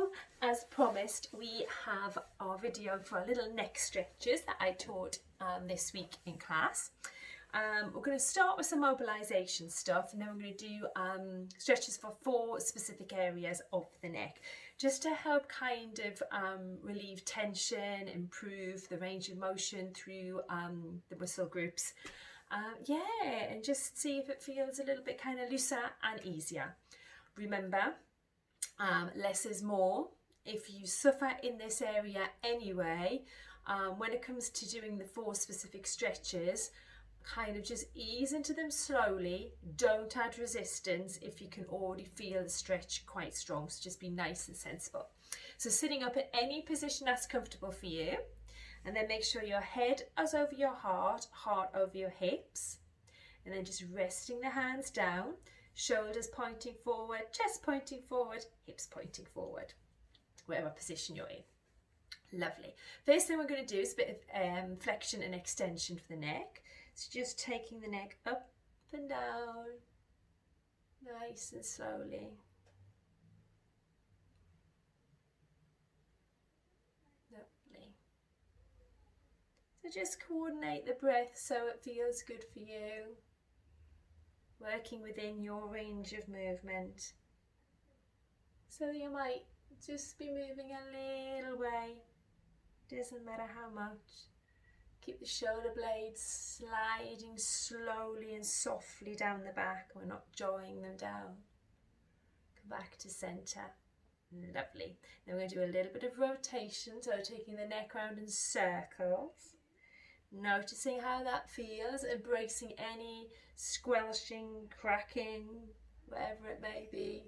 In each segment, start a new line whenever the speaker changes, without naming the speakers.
So, as promised, we have our video for our little neck stretches that I taught this week in class. We're going to start with some mobilisation stuff, and then we're going to do stretches for 4 specific areas of the neck, just to help kind of relieve tension, improve the range of motion through the muscle groups. And just see if it feels a little bit kind of looser and easier. Remember, less is more. If you suffer in this area anyway, when it comes to doing the 4 specific stretches, kind of just ease into them slowly. Don't add resistance if you can already feel the stretch quite strong, so just be nice and sensible. So sitting up in any position that's comfortable for you, and then make sure your head is over your heart, heart over your hips, and then just resting the hands down, shoulders pointing forward, chest pointing forward, hips pointing forward, whatever position you're in. Lovely. First thing we're going to do is a bit of flexion and extension for the neck. So just taking the neck up and down, nice and slowly. Lovely. So just coordinate the breath so it feels good for you. Working within your range of movement. So you might just be moving a little way. Doesn't matter how much. Keep the shoulder blades sliding slowly and softly down the back. We're not jawing them down. Come back to centre. Lovely. Then we're going to do a little bit of rotation, so taking the neck round in circles. Noticing how that feels, embracing any squelching, cracking, whatever it may be.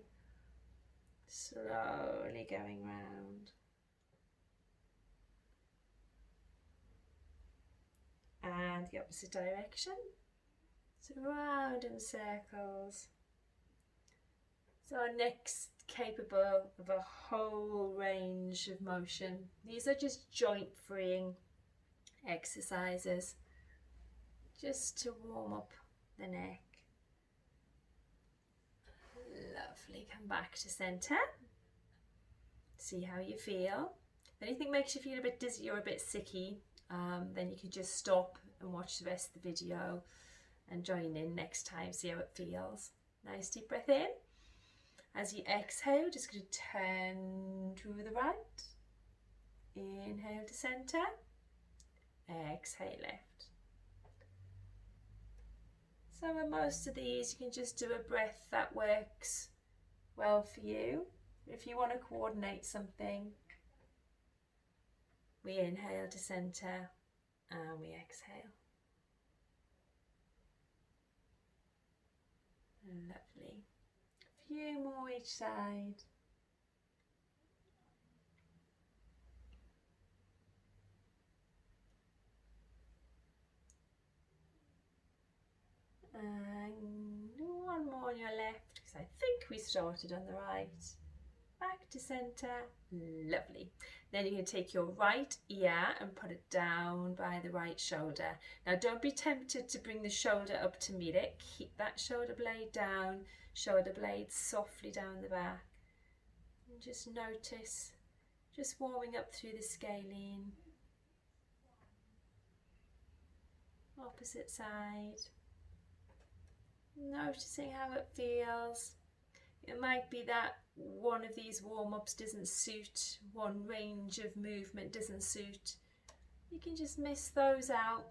Slowly going round. And the opposite direction. So round in circles. So our neck's capable of a whole range of motion. These are just joint freeing exercises, just to warm up the neck. Lovely. Come back to centre. See how you feel. If anything makes you feel a bit dizzy or a bit sicky, then you can just stop and watch the rest of the video and join in next time, see how it feels. Nice deep breath in. As you exhale, just going to turn to the right. Inhale to centre. Exhale left. So with most of these, you can just do a breath that works well for you. If you want to coordinate something, we inhale to centre and we exhale. Lovely. A few more each side. And one more on your left, because I think we started on the right. Back to centre. Lovely. Then you're going to take your right ear and put it down by the right shoulder. Now don't be tempted to bring the shoulder up to meet it. Keep that shoulder blade down, shoulder blade softly down the back. And just notice, just warming up through the scalene. Opposite side. Noticing how it feels. It might be that one of these warm-ups doesn't suit, one range of movement doesn't suit. You can just miss those out.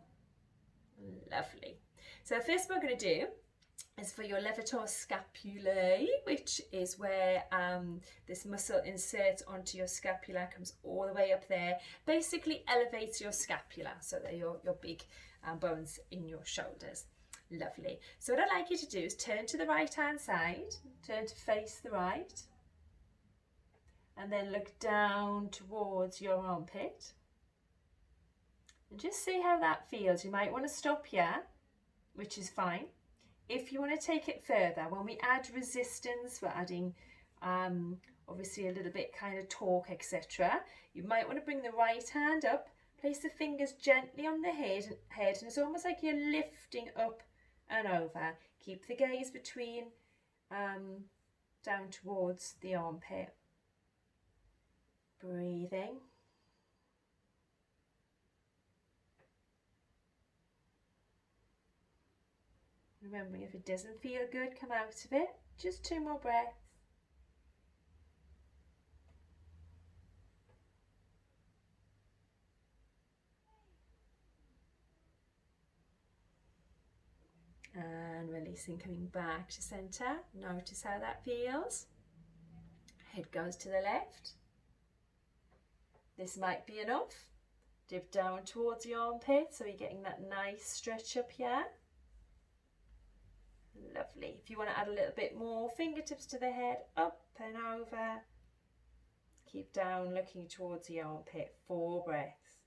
Lovely. So first what we're going to do is for your levator scapulae, which is where this muscle inserts onto your scapula, comes all the way up there, basically elevates your scapula, so they're your big bones in your shoulders. Lovely. So what I'd like you to do is turn to the right hand side, turn to face the right, and then look down towards your armpit. And just see how that feels. You might want to stop here, which is fine. If you want to take it further, when we add resistance, we're adding obviously a little bit kind of torque, etc. You might want to bring the right hand up, place the fingers gently on the head, and it's almost like you're lifting up and over. Keep the gaze between down towards the armpit. Breathing. Remembering if it doesn't feel good, come out of it. Just 2 more breaths. And releasing, coming back to centre. Notice how that feels. Head goes to the left. This might be enough. Dip down towards the armpit so you're getting that nice stretch up here. Lovely. If you want to add a little bit more, fingertips to the head, up and over. Keep down, looking towards the armpit. 4 breaths.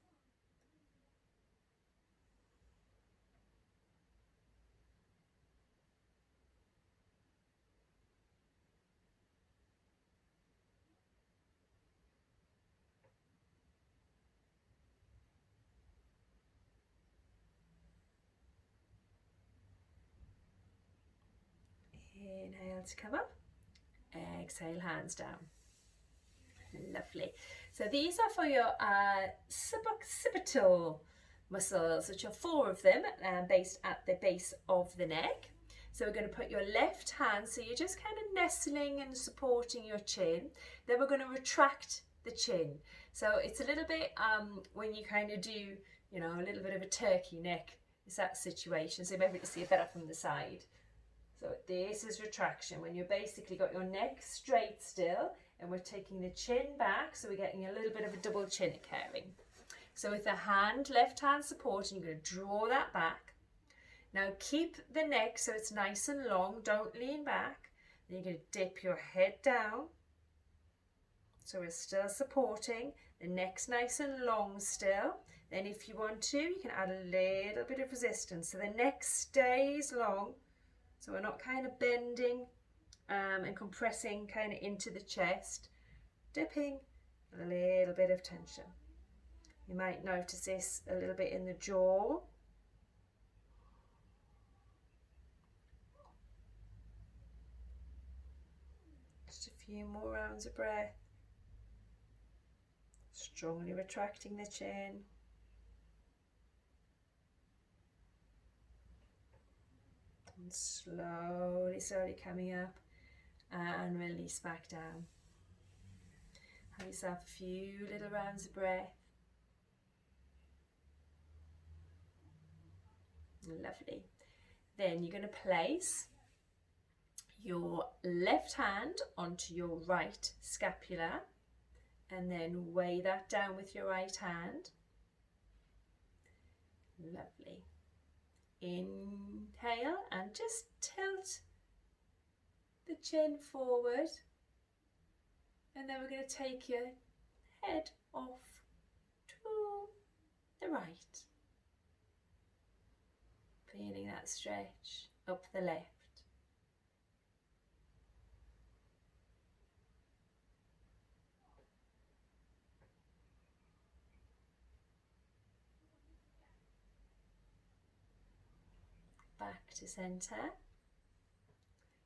Inhale to come up. Exhale, hands down. Lovely. So these are for your suboccipital muscles, which are 4 of them, based at the base of the neck. So we're going to put your left hand, so you're just kind of nestling and supporting your chin. Then we're going to retract the chin. So it's a little bit, when you kind of do, you know, a little bit of a turkey neck, is that situation. So maybe to see it better from the side. So this is retraction, when you've basically got your neck straight still, and we're taking the chin back, so we're getting a little bit of a double chin occurring. So with the hand, left hand supporting, you're going to draw that back. Now keep the neck so it's nice and long, don't lean back. Then you're going to dip your head down. So we're still supporting, the neck's nice and long still. Then if you want to, you can add a little bit of resistance. So the neck stays long, so we're not kind of bending and compressing kind of into the chest. Dipping, a little bit of tension. You might notice this a little bit in the jaw. Just a few more rounds of breath. Strongly retracting the chin. And slowly, slowly coming up and release back down. Have yourself a few little rounds of breath. Lovely. Then you're going to place your left hand onto your right scapula and then weigh that down with your right hand. Lovely. Inhale and just tilt the chin forward, and then we're going to take your head off to the right. Feeling that stretch up the left. Back to centre.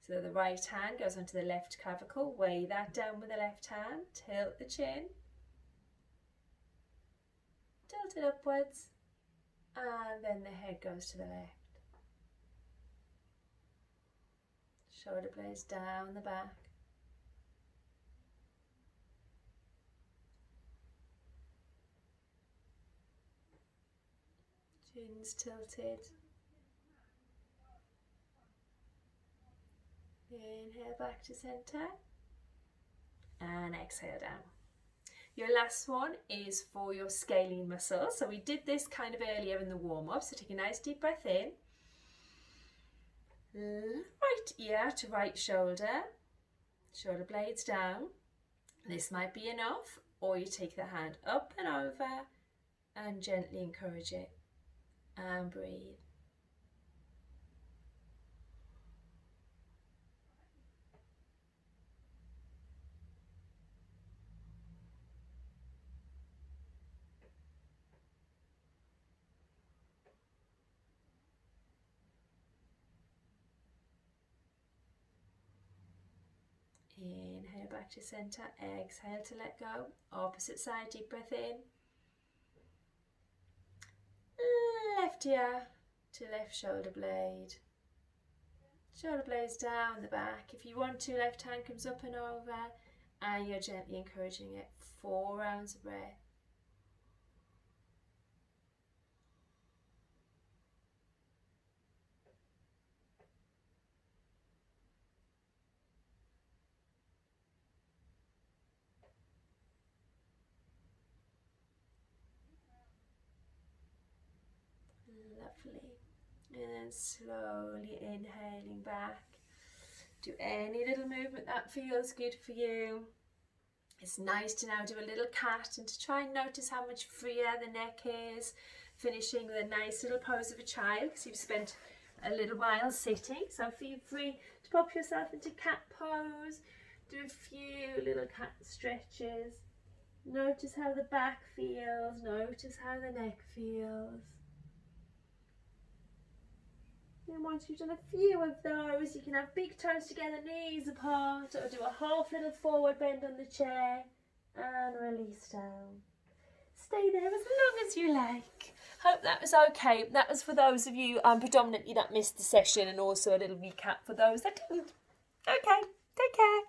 So the right hand goes onto the left clavicle, weigh that down with the left hand, tilt the chin, tilt it upwards, and then the head goes to the left. Shoulder blades down the back. Chin's tilted. Inhale back to centre and exhale down. Your last one is for your scalene muscles. So we did this kind of earlier in the warm-up. So take a nice deep breath in. Right ear to right shoulder. Shoulder blades down. This might be enough, or you take the hand up and over and gently encourage it. And breathe. Inhale back to centre. Exhale to let go. Opposite side, deep breath in. Left ear to left shoulder blade. Shoulder blades down the back. If you want to, left hand comes up and over, and you're gently encouraging it. 4 rounds of breath. Lovely. And then slowly inhaling back. Do any little movement that feels good for you. It's nice to now do a little cat and to try and notice how much freer the neck is. Finishing with a nice little pose of a child because you've spent a little while sitting. So feel free to pop yourself into cat pose. Do a few little cat stretches. Notice how the back feels. Notice how the neck feels. And once you've done a few of those, you can have big toes together, knees apart, or do a half little forward bend on the chair and release down. Stay there as long as you like. Hope that was okay. That was for those of you predominantly that missed the session, and also a little recap for those that didn't. Okay, take care.